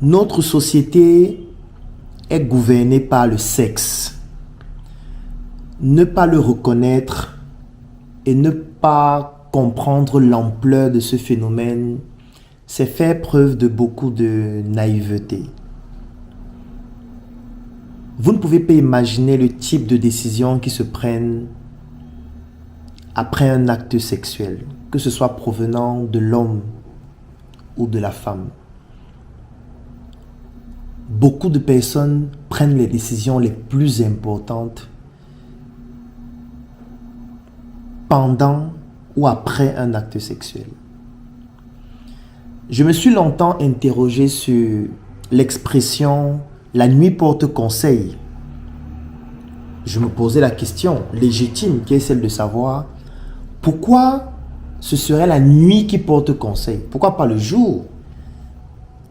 Notre société est gouvernée par le sexe. Ne pas le reconnaître et ne pas comprendre l'ampleur de ce phénomène, c'est faire preuve de beaucoup de naïveté. Vous ne pouvez pas imaginer le type de décisions qui se prennent après un acte sexuel, que ce soit provenant de l'homme ou de la femme. Beaucoup de personnes prennent les décisions les plus importantes pendant ou après un acte sexuel. Je me suis longtemps interrogé sur l'expression « la nuit porte conseil ». Je me posais la question légitime qui est celle de savoir pourquoi ce serait la nuit qui porte conseil. Pourquoi pas le jour?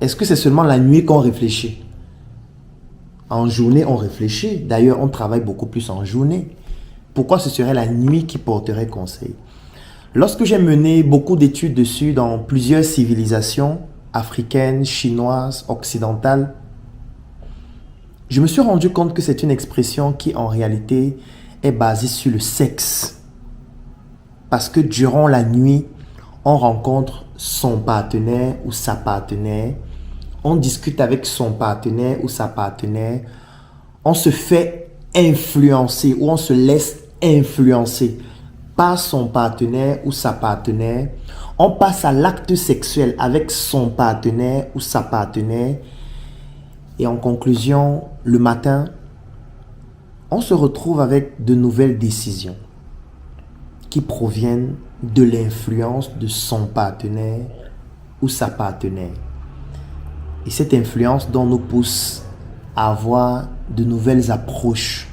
Est-ce que c'est seulement la nuit qu'on réfléchit? En journée, on réfléchit. D'ailleurs, on travaille beaucoup plus en journée. Pourquoi ce serait la nuit qui porterait conseil? Lorsque j'ai mené beaucoup d'études dessus dans plusieurs civilisations africaines, chinoises, occidentales, je me suis rendu compte que c'est une expression qui en réalité est basée sur le sexe. Parce que durant la nuit, on rencontre son partenaire ou sa partenaire, on discute avec son partenaire ou sa partenaire, on se fait influencer ou on se laisse influencer par son partenaire ou sa partenaire, on passe à l'acte sexuel avec son partenaire ou sa partenaire et en conclusion, le matin, on se retrouve avec de nouvelles décisions qui proviennent de l'influence de son partenaire ou sa partenaire. Et cette influence dont nous pousse à avoir de nouvelles approches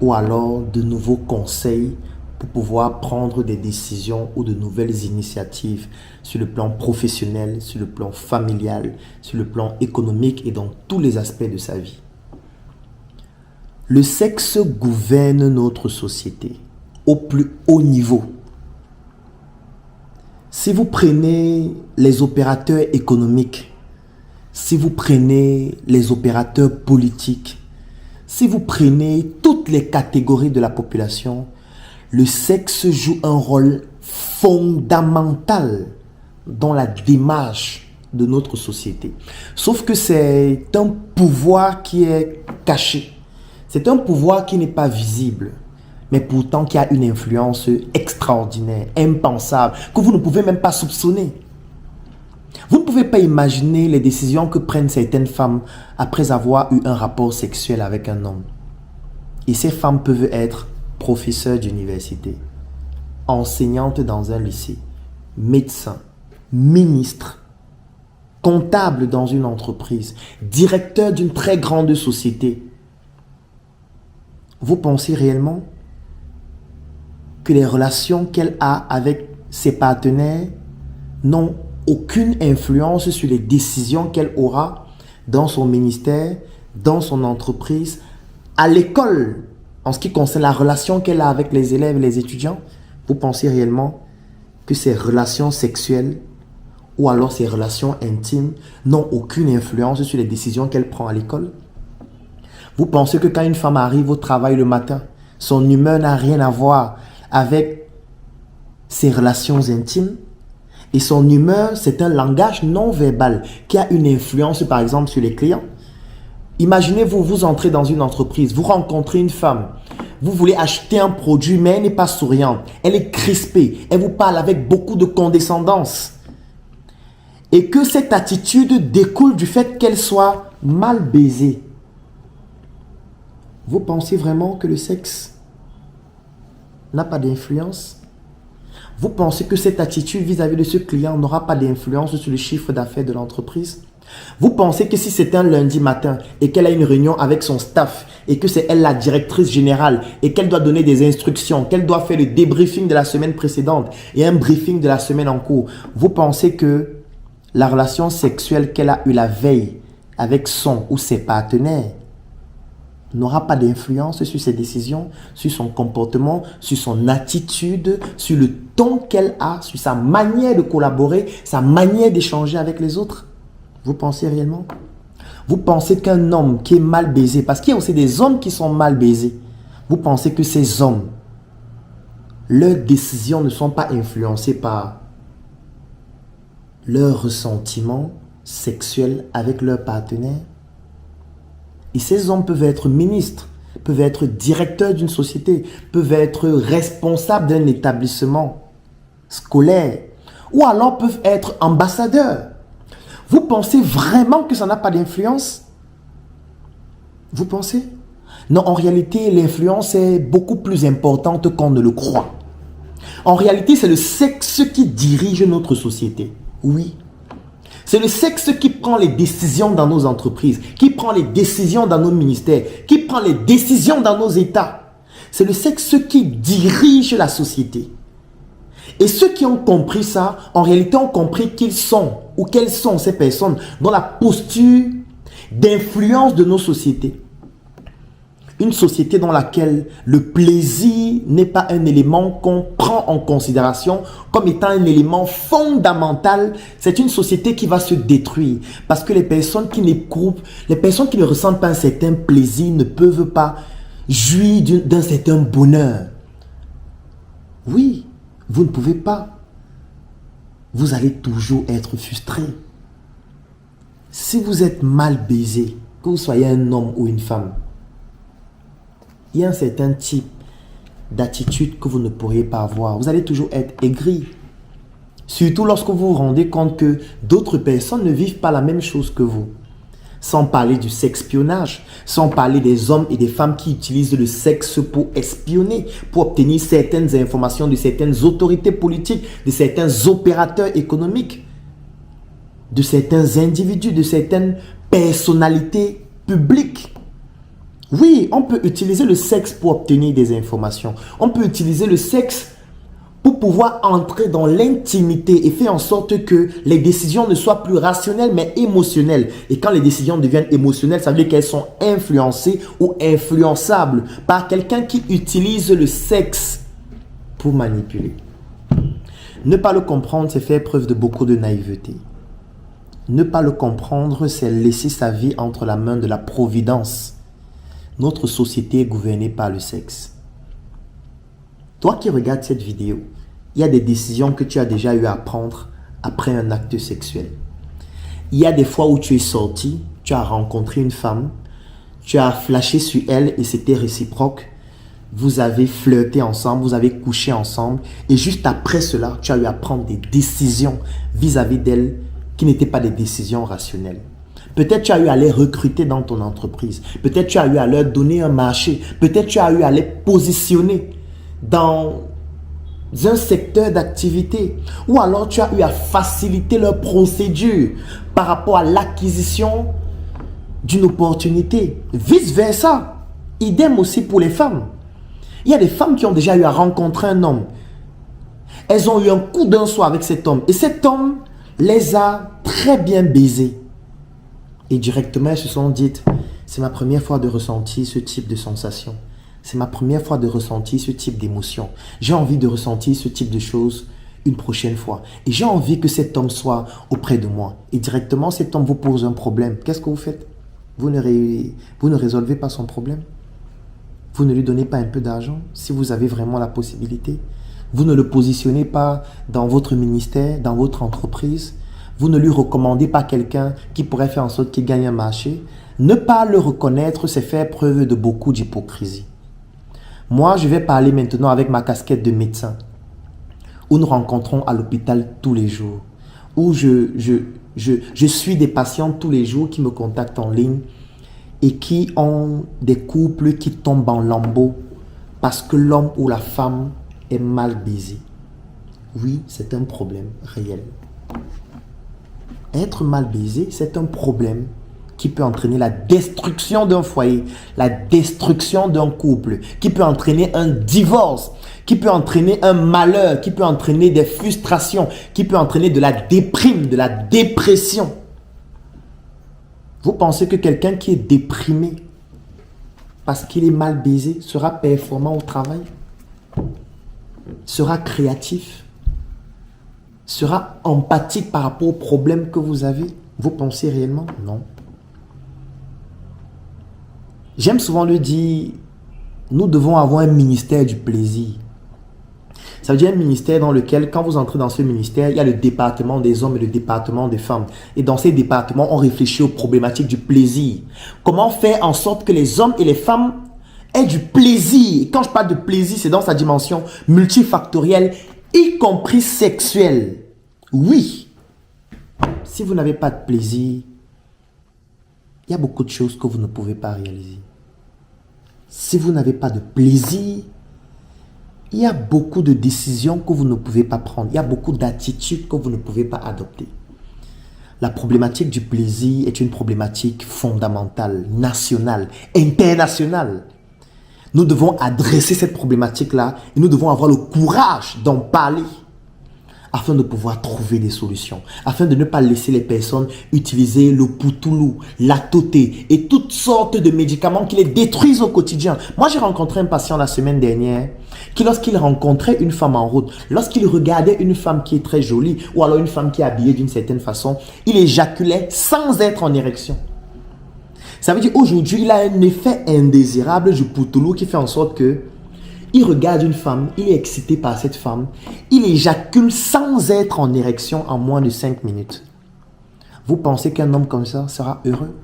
ou alors de nouveaux conseils pour pouvoir prendre des décisions ou de nouvelles initiatives sur le plan professionnel, sur le plan familial, sur le plan économique et dans tous les aspects de sa vie. Le sexe gouverne notre société au plus haut niveau. Si vous prenez les opérateurs économiques, si vous prenez les opérateurs politiques, si vous prenez toutes les catégories de la population, le sexe joue un rôle fondamental dans la démarche de notre société. Sauf que c'est un pouvoir qui est caché. C'est un pouvoir qui n'est pas visible, mais pourtant qui a une influence extraordinaire, impensable, que vous ne pouvez même pas soupçonner. Vous ne pouvez pas imaginer les décisions que prennent certaines femmes après avoir eu un rapport sexuel avec un homme. Et ces femmes peuvent être professeurs d'université, enseignantes dans un lycée, médecins, ministres, comptables dans une entreprise, directeurs d'une très grande société. Vous pensez réellement que les relations qu'elle a avec ses partenaires n'ont aucune influence sur les décisions qu'elle aura dans son ministère, dans son entreprise, à l'école, en ce qui concerne la relation qu'elle a avec les élèves et les étudiants? Vous pensez réellement que ces relations sexuelles ou alors ces relations intimes n'ont aucune influence sur les décisions qu'elle prend à l'école? Vous pensez que quand une femme arrive au travail le matin, son humeur n'a rien à voir avec ses relations intimes? Et son humeur, c'est un langage non verbal qui a une influence, par exemple, sur les clients. Imaginez-vous, vous entrez dans une entreprise, vous rencontrez une femme, vous voulez acheter un produit, mais elle n'est pas souriante, elle est crispée, elle vous parle avec beaucoup de condescendance. Et que cette attitude découle du fait qu'elle soit mal baisée. Vous pensez vraiment que le sexe n'a pas d'influence? Vous pensez que cette attitude vis-à-vis de ce client n'aura pas d'influence sur le chiffre d'affaires de l'entreprise? Vous pensez que si c'est un lundi matin et qu'elle a une réunion avec son staff et que c'est elle la directrice générale et qu'elle doit donner des instructions, qu'elle doit faire le débriefing de la semaine précédente et un briefing de la semaine en cours, vous pensez que la relation sexuelle qu'elle a eue la veille avec son ou ses partenaires n'aura pas d'influence sur ses décisions, sur son comportement, sur son attitude, sur le ton qu'elle a, sur sa manière de collaborer, sa manière d'échanger avec les autres? Vous pensez réellement? Vous pensez qu'un homme qui est mal baisé, parce qu'il y a aussi des hommes qui sont mal baisés, vous pensez que ces hommes, leurs décisions ne sont pas influencées par leurs ressentiments sexuels avec leur partenaire? Et ces hommes peuvent être ministres, peuvent être directeurs d'une société, peuvent être responsables d'un établissement scolaire, ou alors peuvent être ambassadeurs. Vous pensez vraiment que ça n'a pas d'influence? Vous pensez? Non, en réalité, l'influence est beaucoup plus importante qu'on ne le croit. En réalité, c'est le sexe qui dirige notre société. Oui. C'est le sexe qui prend les décisions dans nos entreprises, qui prend les décisions dans nos ministères, qui prend les décisions dans nos États. C'est le sexe qui dirige la société. Et ceux qui ont compris ça, en réalité ont compris qu'ils sont, ou quelles sont ces personnes dans la posture d'influence de nos sociétés. Une société dans laquelle le plaisir n'est pas un élément qu'on prend en considération comme étant un élément fondamental, c'est une société qui va se détruire. Parce que les personnes qui n'éprouvent, les personnes qui ne ressentent pas un certain plaisir ne peuvent pas jouir d'un certain bonheur. Oui, vous ne pouvez pas. Vous allez toujours être frustré. Si vous êtes mal baisé, que vous soyez un homme ou une femme, il y a un certain type d'attitude que vous ne pourriez pas avoir. Vous allez toujours être aigri. Surtout lorsque vous vous rendez compte que d'autres personnes ne vivent pas la même chose que vous. Sans parler du sexpionnage, sans parler des hommes et des femmes qui utilisent le sexe pour espionner, pour obtenir certaines informations de certaines autorités politiques, de certains opérateurs économiques, de certains individus, de certaines personnalités publiques. Oui, on peut utiliser le sexe pour obtenir des informations. On peut utiliser le sexe pour pouvoir entrer dans l'intimité et faire en sorte que les décisions ne soient plus rationnelles mais émotionnelles. Et quand les décisions deviennent émotionnelles, ça veut dire qu'elles sont influencées ou influençables par quelqu'un qui utilise le sexe pour manipuler. Ne pas le comprendre, c'est faire preuve de beaucoup de naïveté. Ne pas le comprendre, c'est laisser sa vie entre la main de la providence. Notre société est gouvernée par le sexe. Toi qui regardes cette vidéo, il y a des décisions que tu as déjà eu à prendre après un acte sexuel. Il y a des fois où tu es sorti, tu as rencontré une femme, tu as flashé sur elle et c'était réciproque. Vous avez flirté ensemble, vous avez couché ensemble et juste après cela, tu as eu à prendre des décisions vis-à-vis d'elle qui n'étaient pas des décisions rationnelles. Peut-être tu as eu à les recruter dans ton entreprise. Peut-être tu as eu à leur donner un marché. Peut-être tu as eu à les positionner dans un secteur d'activité. Ou alors tu as eu à faciliter leur procédure par rapport à l'acquisition d'une opportunité. Vice versa. Idem aussi pour les femmes. Il y a des femmes qui ont déjà eu à rencontrer un homme. Elles ont eu un coup d'un soir avec cet homme. Et cet homme les a très bien baisées. Et directement, elles se sont dites, c'est ma première fois de ressentir ce type de sensation. C'est ma première fois de ressentir ce type d'émotion. J'ai envie de ressentir ce type de choses une prochaine fois. Et j'ai envie que cet homme soit auprès de moi. Et directement, cet homme vous pose un problème. Qu'est-ce que vous faites? Vous ne résolvez pas son problème. Vous ne lui donnez pas un peu d'argent si vous avez vraiment la possibilité. Vous ne le positionnez pas dans votre ministère, dans votre entreprise. Vous ne lui recommandez pas quelqu'un qui pourrait faire en sorte qu'il gagne un marché. Ne pas le reconnaître, c'est faire preuve de beaucoup d'hypocrisie. Moi, je vais parler maintenant avec ma casquette de médecin, où nous rencontrons à l'hôpital tous les jours, où je suis des patients tous les jours qui me contactent en ligne et qui ont des couples qui tombent en lambeaux parce que l'homme ou la femme est mal baisé. Oui, c'est un problème réel. Être mal baisé, c'est un problème qui peut entraîner la destruction d'un foyer, la destruction d'un couple, qui peut entraîner un divorce, qui peut entraîner un malheur, qui peut entraîner des frustrations, qui peut entraîner de la déprime, de la dépression. Vous pensez que quelqu'un qui est déprimé parce qu'il est mal baisé sera performant au travail? Sera créatif? Sera empathique par rapport aux problèmes que vous avez? Vous pensez réellement? Non. J'aime souvent le dire, nous devons avoir un ministère du plaisir. Ça veut dire un ministère dans lequel, quand vous entrez dans ce ministère, il y a le département des hommes et le département des femmes. Et dans ces départements, on réfléchit aux problématiques du plaisir. Comment faire en sorte que les hommes et les femmes aient du plaisir. Et quand je parle de plaisir, c'est dans sa dimension multifactorielle, y compris sexuelle. Oui, si vous n'avez pas de plaisir, il y a beaucoup de choses que vous ne pouvez pas réaliser. Si vous n'avez pas de plaisir, il y a beaucoup de décisions que vous ne pouvez pas prendre. Il y a beaucoup d'attitudes que vous ne pouvez pas adopter. La problématique du plaisir est une problématique fondamentale, nationale, internationale. Nous devons adresser cette problématique-là et nous devons avoir le courage d'en parler afin de pouvoir trouver des solutions, afin de ne pas laisser les personnes utiliser le poutoulou, la toté et toutes sortes de médicaments qui les détruisent au quotidien. Moi, j'ai rencontré un patient la semaine dernière qui, lorsqu'il rencontrait une femme en route, lorsqu'il regardait une femme qui est très jolie ou alors une femme qui est habillée d'une certaine façon, il éjaculait sans être en érection. Ça veut dire aujourd'hui, il a un effet indésirable du poutoulou qui fait en sorte que il regarde une femme, il est excité par cette femme, il éjacule sans être en érection en moins de 5 minutes. Vous pensez qu'un homme comme ça sera heureux?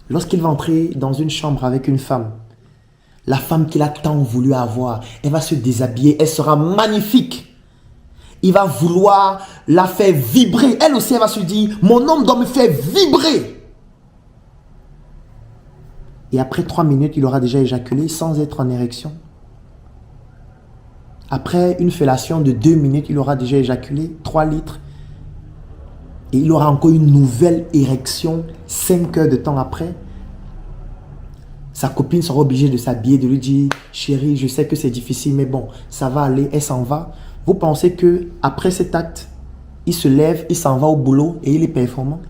Lorsqu'il va entrer dans une chambre avec une femme, la femme qu'il a tant voulu avoir, elle va se déshabiller, elle sera magnifique. Il va vouloir la faire vibrer. Elle aussi, elle va se dire, mon homme doit me faire vibrer. Et après 3 minutes, il aura déjà éjaculé sans être en érection. Après une fellation de 2 minutes, il aura déjà éjaculé 3 litres. Et il aura encore une nouvelle érection 5 heures de temps après. Sa copine sera obligée de s'habiller, de lui dire, chérie, je sais que c'est difficile, mais bon, ça va aller, elle s'en va. Vous pensez que après cet acte, il se lève, il s'en va au boulot et il est performant?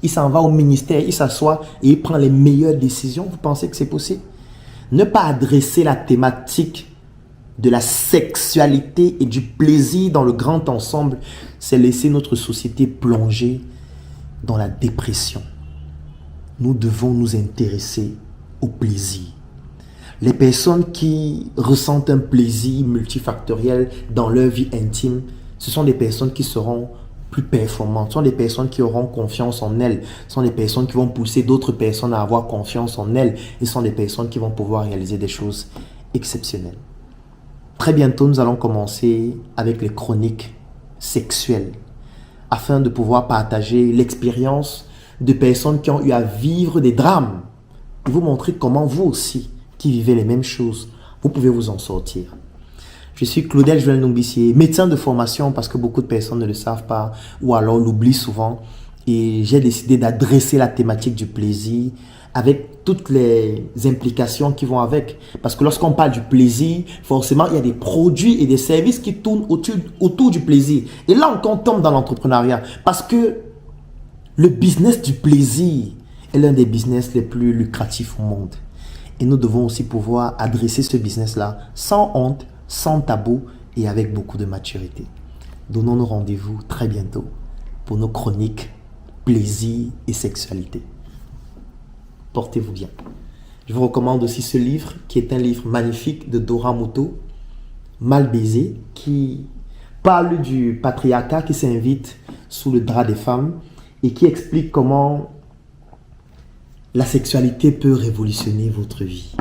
Il s'en va au ministère, il s'assoit et il prend les meilleures décisions. Vous pensez que c'est possible? Ne pas adresser la thématique de la sexualité et du plaisir dans le grand ensemble, c'est laisser notre société plonger dans la dépression. Nous devons nous intéresser au plaisir. Les personnes qui ressentent un plaisir multifactoriel dans leur vie intime, ce sont des personnes qui seront plus performantes, ce sont des personnes qui auront confiance en elles, ce sont des personnes qui vont pousser d'autres personnes à avoir confiance en elles et ce sont des personnes qui vont pouvoir réaliser des choses exceptionnelles. Très bientôt, nous allons commencer avec les chroniques sexuelles afin de pouvoir partager l'expérience de personnes qui ont eu à vivre des drames et vous montrer comment vous aussi, qui vivez les mêmes choses, vous pouvez vous en sortir. Je suis Claudel Joël Nombissier, médecin de formation parce que beaucoup de personnes ne le savent pas ou alors l'oublient souvent. Et j'ai décidé d'adresser la thématique du plaisir avec toutes les implications qui vont avec. Parce que lorsqu'on parle du plaisir, forcément, il y a des produits et des services qui tournent autour du plaisir. Et là, on tombe dans l'entrepreneuriat parce que le business du plaisir est l'un des business les plus lucratifs au monde. Et nous devons aussi pouvoir adresser ce business-là sans honte, sans tabou et avec beaucoup de maturité. Donnons-nous rendez-vous très bientôt pour nos chroniques plaisir et sexualité. Portez-vous bien. Je vous recommande aussi ce livre qui est un livre magnifique de Dora Muto, Mal baisé, qui parle du patriarcat qui s'invite sous le drap des femmes et qui explique comment la sexualité peut révolutionner votre vie.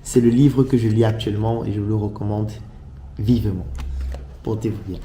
C'est le livre que je lis actuellement et je vous le recommande vivement. Portez-vous bien.